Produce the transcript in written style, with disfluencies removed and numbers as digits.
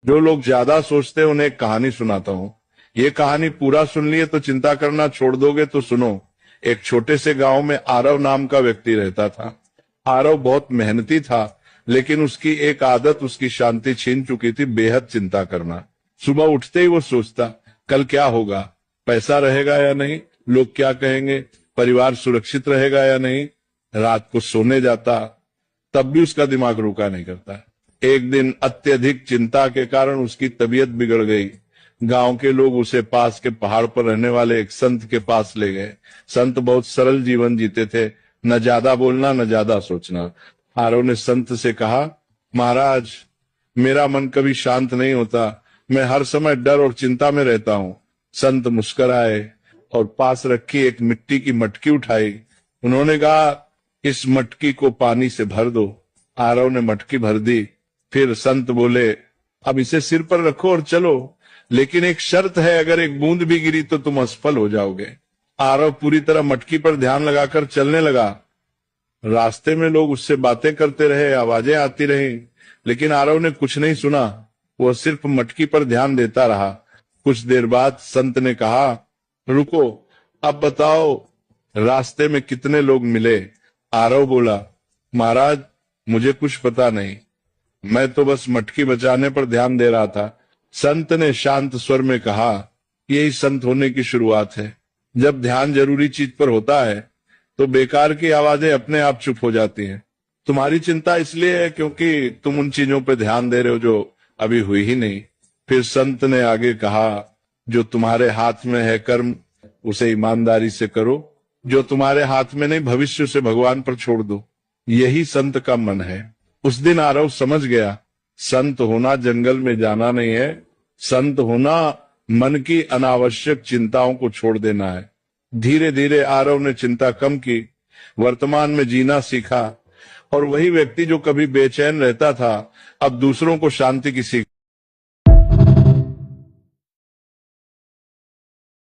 जो लोग ज्यादा सोचते हैं उन्हें एक कहानी सुनाता हूँ। ये कहानी पूरा सुन लिए तो चिंता करना छोड़ दोगे, तो सुनो। एक छोटे से गांव में आरव नाम का व्यक्ति रहता था। आरव बहुत मेहनती था, लेकिन उसकी एक आदत उसकी शांति छीन चुकी थी, बेहद चिंता करना। सुबह उठते ही वो सोचता, कल क्या होगा, पैसा रहेगा या नहीं, लोग क्या कहेंगे, परिवार सुरक्षित रहेगा या नहीं। रात को सोने जाता, तब भी उसका दिमाग रुका नहीं करता। एक दिन अत्यधिक चिंता के कारण उसकी तबीयत बिगड़ गई। गांव के लोग उसे पास के पहाड़ पर रहने वाले एक संत के पास ले गए। संत बहुत सरल जीवन जीते थे, न ज्यादा बोलना न ज्यादा सोचना। आरव ने संत से कहा, महाराज, मेरा मन कभी शांत नहीं होता, मैं हर समय डर और चिंता में रहता हूँ। संत मुस्कुराए और पास रखी एक मिट्टी की मटकी उठाई। उन्होंने कहा, इस मटकी को पानी से भर दो। आरव ने मटकी भर दी। फिर संत बोले, अब इसे सिर पर रखो और चलो, लेकिन एक शर्त है, अगर एक बूंद भी गिरी तो तुम असफल हो जाओगे। आरव पूरी तरह मटकी पर ध्यान लगाकर चलने लगा। रास्ते में लोग उससे बातें करते रहे, आवाजें आती रही, लेकिन आरव ने कुछ नहीं सुना। वह सिर्फ मटकी पर ध्यान देता रहा। कुछ देर बाद संत ने कहा, रुको, अब बताओ रास्ते में कितने लोग मिले। आरव बोला, महाराज, मुझे कुछ पता नहीं, मैं तो बस मटकी बचाने पर ध्यान दे रहा था। संत ने शांत स्वर में कहा, यही संत होने की शुरुआत है। जब ध्यान जरूरी चीज पर होता है तो बेकार की आवाजें अपने आप चुप हो जाती हैं। तुम्हारी चिंता इसलिए है क्योंकि तुम उन चीजों पर ध्यान दे रहे हो जो अभी हुई ही नहीं। फिर संत ने आगे कहा, जो तुम्हारे हाथ में है कर्म, उसे ईमानदारी से करो। जो तुम्हारे हाथ में नहीं, भविष्य से भगवान पर छोड़ दो। यही संत का मन है। उस दिन आरव समझ गया, संत होना जंगल में जाना नहीं है, संत होना मन की अनावश्यक चिंताओं को छोड़ देना है। धीरे धीरे आरव ने चिंता कम की, वर्तमान में जीना सीखा, और वही व्यक्ति जो कभी बेचैन रहता था, अब दूसरों को शांति की सीख